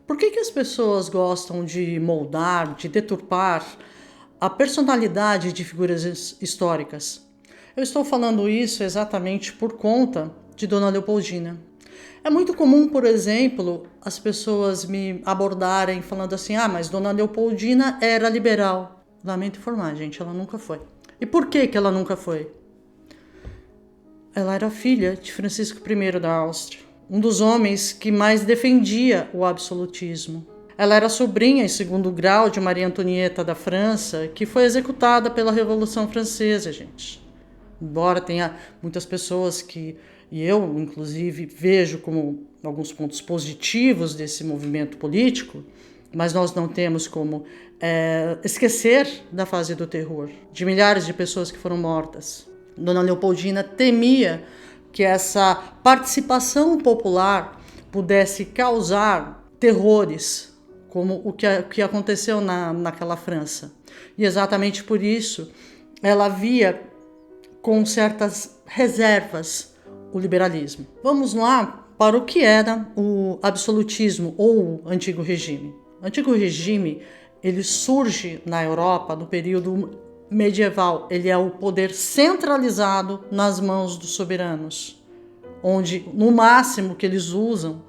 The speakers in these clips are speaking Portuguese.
Por que as pessoas gostam de moldar, de deturpar a personalidade de figuras históricas? Eu estou falando isso exatamente por conta de Dona Leopoldina. É muito comum, por exemplo, as pessoas me abordarem falando assim: ah, mas Dona Leopoldina era liberal. Lamento informar, gente, ela nunca foi. E por que ela nunca foi? Ela era filha de Francisco I da Áustria, um dos homens que mais defendia o absolutismo. Ela era sobrinha em segundo grau de Maria Antonieta da França, que foi executada pela Revolução Francesa, gente. Embora tenha muitas pessoas que, e eu inclusive, vejo como alguns pontos positivos desse movimento político, mas nós não temos como esquecer da fase do terror, de milhares de pessoas que foram mortas. Dona Leopoldina temia que essa participação popular pudesse causar terrores, como o que aconteceu naquela França. E exatamente por isso ela via com certas reservas o liberalismo. Vamos lá para o que era o absolutismo ou o antigo regime. O antigo regime, ele surge na Europa no período medieval. Ele é o poder centralizado nas mãos dos soberanos, onde no máximo que eles usam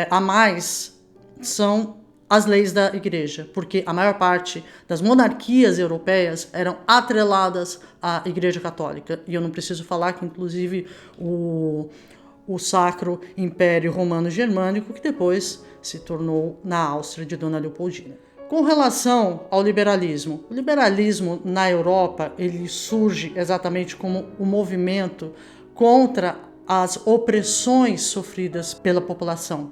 a mais são as leis da igreja, porque a maior parte das monarquias europeias eram atreladas à Igreja Católica. E eu não preciso falar que, inclusive, o Sacro Império Romano Germânico, que depois se tornou na Áustria de Dona Leopoldina. Com relação ao liberalismo, o liberalismo na Europa ele surge exatamente como um movimento contra as opressões sofridas pela população.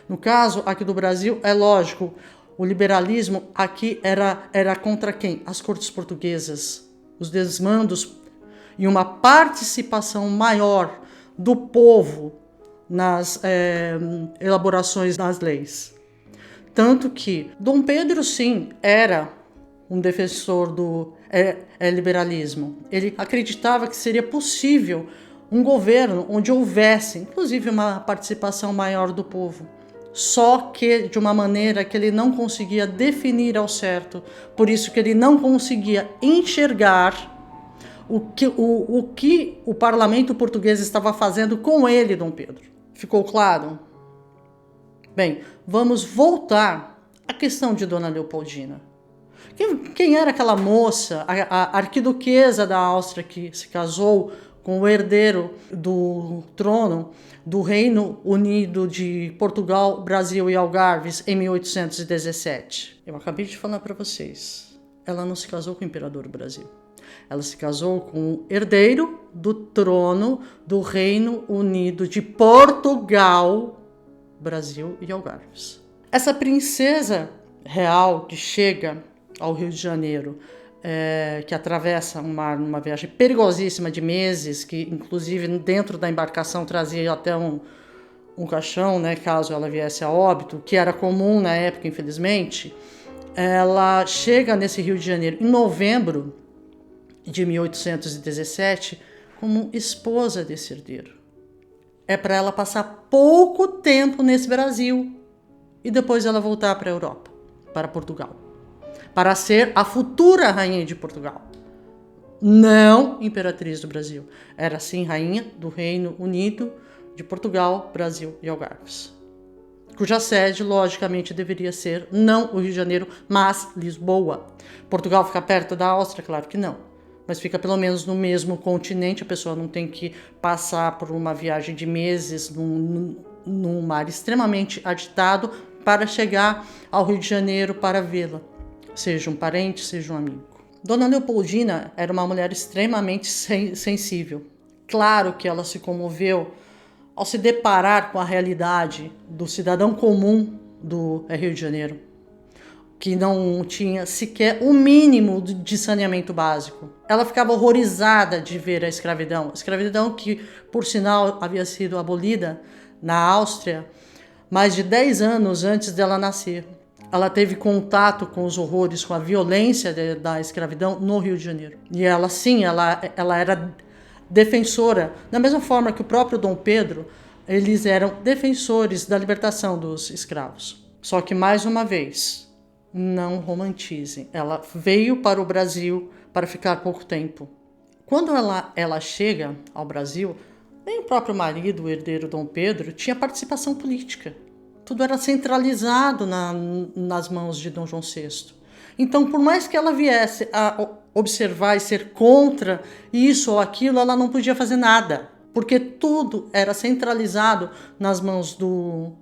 No caso aqui do Brasil, é lógico, o liberalismo aqui era contra quem? As cortes portuguesas, os desmandos e uma participação maior do povo nas elaborações das leis. Tanto que Dom Pedro, sim, era um defensor do liberalismo. Ele acreditava que seria possível um governo onde houvesse, inclusive, uma participação maior do povo. Só que de uma maneira que ele não conseguia definir ao certo. Por isso que ele não conseguia enxergar o que o parlamento português estava fazendo com ele, Dom Pedro. Ficou claro? Bem, vamos voltar à questão de Dona Leopoldina. Quem era aquela moça, a arquiduquesa da Áustria que se casou com o herdeiro do trono do Reino Unido de Portugal, Brasil e Algarves em 1817? Eu acabei de falar para vocês, ela não se casou com o imperador do Brasil. Ela se casou com o herdeiro do trono do Reino Unido de Portugal, Brasil e Algarves. Essa princesa real que chega ao Rio de Janeiro, que atravessa um mar numa viagem perigosíssima de meses, que inclusive dentro da embarcação trazia até um caixão, né, caso ela viesse a óbito, que era comum na época, infelizmente. Ela chega nesse Rio de Janeiro em novembro de 1817 como esposa desse herdeiro. É para ela passar pouco tempo nesse Brasil e depois ela voltar para a Europa, para Portugal, para ser a futura rainha de Portugal. Não imperatriz do Brasil. Era sim rainha do Reino Unido de Portugal, Brasil e Algarves, cuja sede, logicamente, deveria ser não o Rio de Janeiro, mas Lisboa. Portugal fica perto da Áustria? Claro que não. Mas fica pelo menos no mesmo continente, a pessoa não tem que passar por uma viagem de meses num mar extremamente agitado para chegar ao Rio de Janeiro para vê-la, seja um parente, seja um amigo. Dona Leopoldina era uma mulher extremamente sensível. Claro que ela se comoveu ao se deparar com a realidade do cidadão comum do Rio de Janeiro, que não tinha sequer o mínimo de saneamento básico. Ela ficava horrorizada de ver a escravidão que, por sinal, havia sido abolida na Áustria mais de 10 anos antes dela nascer. Ela teve contato com os horrores, com a violência da escravidão no Rio de Janeiro. E ela, sim, ela era defensora, da mesma forma que o próprio Dom Pedro, eles eram defensores da libertação dos escravos. Só que, mais uma vez, não romantizem. Ela veio para o Brasil para ficar pouco tempo. Quando ela chega ao Brasil, nem o próprio marido, o herdeiro Dom Pedro, tinha participação política. Tudo era centralizado nas mãos de Dom João VI. Então, por mais que ela viesse a observar e ser contra isso ou aquilo, ela não podia fazer nada, porque tudo era centralizado nas mãos do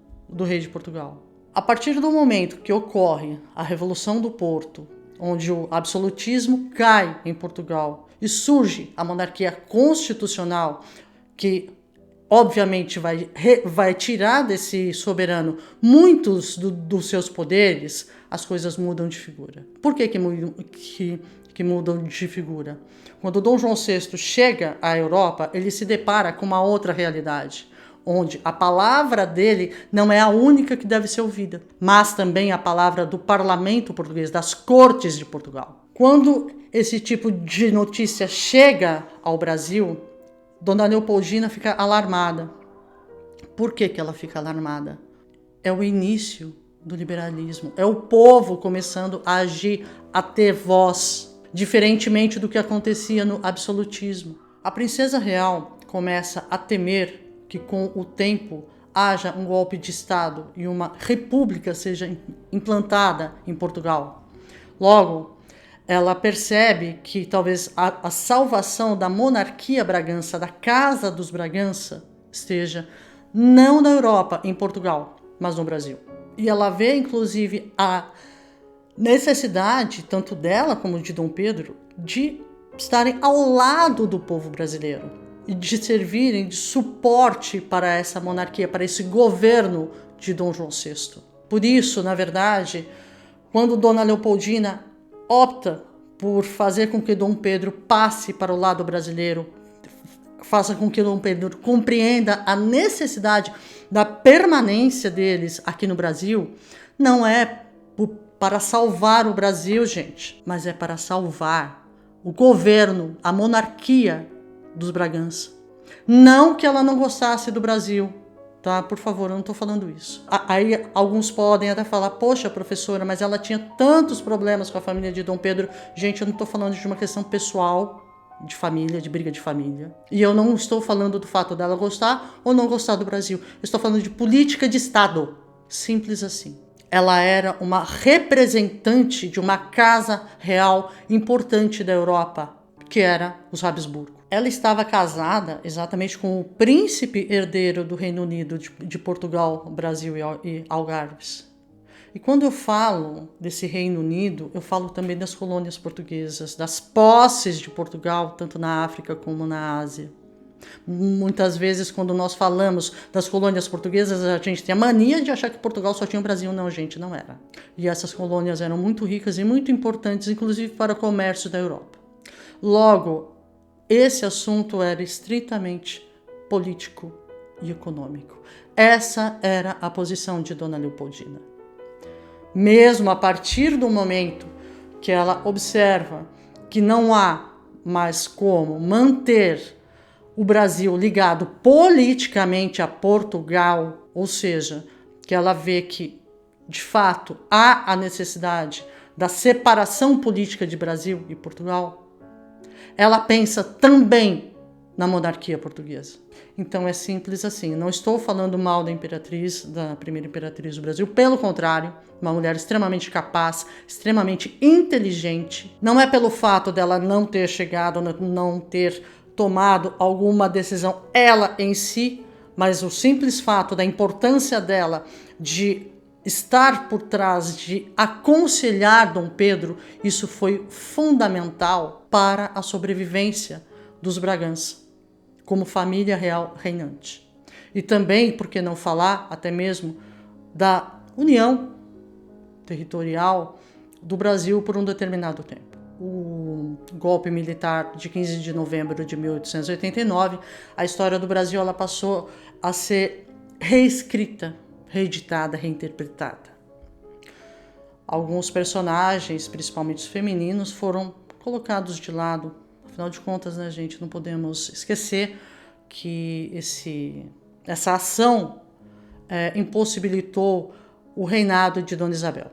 rei de Portugal. A partir do momento que ocorre a Revolução do Porto, onde o absolutismo cai em Portugal e surge a monarquia constitucional, que obviamente vai tirar desse soberano muitos dos seus poderes, as coisas mudam de figura. Por que mudam de figura? Quando Dom João VI chega à Europa, ele se depara com uma outra realidade, onde a palavra dele não é a única que deve ser ouvida, mas também a palavra do parlamento português, das cortes de Portugal. Quando esse tipo de notícia chega ao Brasil, Dona Leopoldina fica alarmada. Por que ela fica alarmada? É o início do liberalismo. É o povo começando a agir, a ter voz, diferentemente do que acontecia no absolutismo. A princesa real começa a temer que com o tempo haja um golpe de Estado e uma república seja implantada em Portugal. Logo, ela percebe que talvez a salvação da monarquia Bragança, da Casa dos Bragança, esteja não na Europa, em Portugal, mas no Brasil. E ela vê, inclusive, a necessidade, tanto dela como de Dom Pedro, de estarem ao lado do povo brasileiro e de servirem de suporte para essa monarquia, para esse governo de Dom João VI. Por isso, na verdade, quando Dona Leopoldina opta por fazer com que Dom Pedro passe para o lado brasileiro, faça com que Dom Pedro compreenda a necessidade da permanência deles aqui no Brasil, não é para salvar o Brasil, gente, mas é para salvar o governo, a monarquia dos Bragança. Não que ela não gostasse do Brasil, tá? Por favor, eu não estou falando isso. Aí alguns podem até falar, poxa, professora, mas ela tinha tantos problemas com a família de Dom Pedro. Gente, eu não estou falando de uma questão pessoal, de família, de briga de família. E eu não estou falando do fato dela gostar ou não gostar do Brasil. Eu estou falando de política de Estado. Simples assim. Ela era uma representante de uma casa real importante da Europa, que era os Habsburgo. Ela estava casada exatamente com o príncipe herdeiro do Reino Unido, de Portugal, Brasil e Algarves. E quando eu falo desse Reino Unido, eu falo também das colônias portuguesas, das posses de Portugal, tanto na África como na Ásia. Muitas vezes, quando nós falamos das colônias portuguesas, a gente tem a mania de achar que Portugal só tinha o Brasil. Não, gente, não era. E essas colônias eram muito ricas e muito importantes, inclusive para o comércio da Europa. Logo, esse assunto era estritamente político e econômico. Essa era a posição de Dona Leopoldina. Mesmo a partir do momento que ela observa que não há mais como manter o Brasil ligado politicamente a Portugal, ou seja, que ela vê que, de fato, há a necessidade da separação política de Brasil e Portugal, ela pensa também na monarquia portuguesa. Então é simples assim. Não estou falando mal da imperatriz, da primeira imperatriz do Brasil. Pelo contrário, uma mulher extremamente capaz, extremamente inteligente. Não é pelo fato dela não ter chegado, não ter tomado alguma decisão ela em si, mas o simples fato da importância dela de estar por trás, de aconselhar Dom Pedro, isso foi fundamental para a sobrevivência dos Bragança, como família real reinante. E também, por que não falar, até mesmo, da união territorial do Brasil por um determinado tempo. O golpe militar de 15 de novembro de 1889, a história do Brasil ela passou a ser reescrita, reeditada, reinterpretada. Alguns personagens, principalmente os femininos, foram colocados de lado. Afinal de contas, né, gente, não podemos esquecer que essa ação impossibilitou o reinado de Dona Isabel,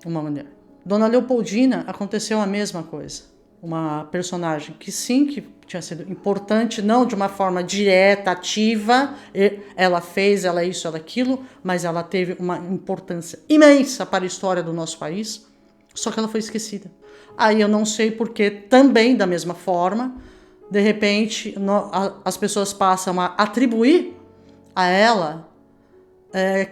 uma mulher. Dona Leopoldina aconteceu a mesma coisa. Uma personagem que sim, que tinha sido importante, não de uma forma direta, ativa, ela fez, ela isso, ela aquilo, mas ela teve uma importância imensa para a história do nosso país, só que ela foi esquecida. Aí eu não sei porque também, da mesma forma, de repente as pessoas passam a atribuir a ela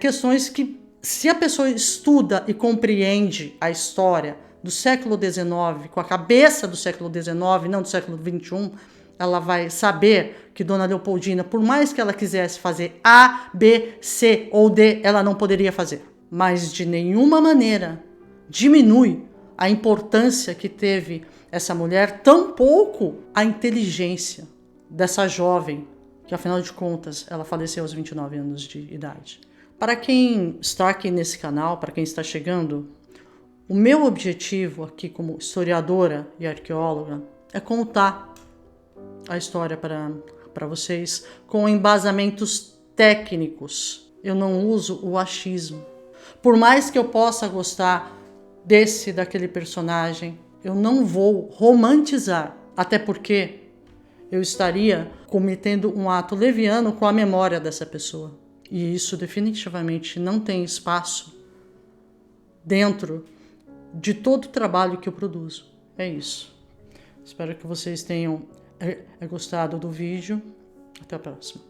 questões que, se a pessoa estuda e compreende a história do século XIX, com a cabeça do século XIX, não do século XXI, ela vai saber que Dona Leopoldina, por mais que ela quisesse fazer A, B, C ou D, ela não poderia fazer. Mas de nenhuma maneira diminui a importância que teve essa mulher, tampouco a inteligência dessa jovem, que afinal de contas ela faleceu aos 29 anos de idade. Para quem está aqui nesse canal, para quem está chegando, o meu objetivo aqui como historiadora e arqueóloga é contar a história para vocês com embasamentos técnicos. Eu não uso o achismo. Por mais que eu possa gostar daquele personagem, eu não vou romantizar, até porque eu estaria cometendo um ato leviano com a memória dessa pessoa. E isso definitivamente não tem espaço dentro de todo o trabalho que eu produzo. É isso. Espero que vocês tenham gostado do vídeo. Até a próxima.